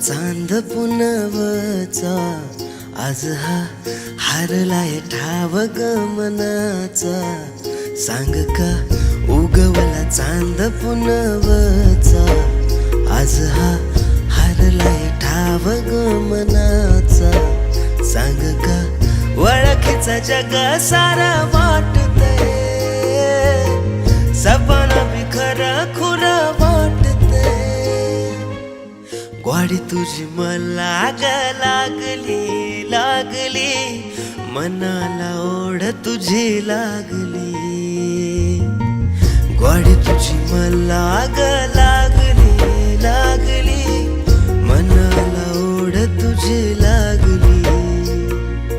चांद पुनवचा आज हा हारलाय ठाव गमनाचा सांग का उगवला चांद पुनवचा आज हा हारलाय ठाव गमनाचा सांग का ओळखीचा जग सारा वाटतंय सपना भी खरं खुरं वाटतंय ग्वाडी तुझी मला लागली लागली मनाला ओढ तुझी लागली ग्वाडी तुझी मला लागली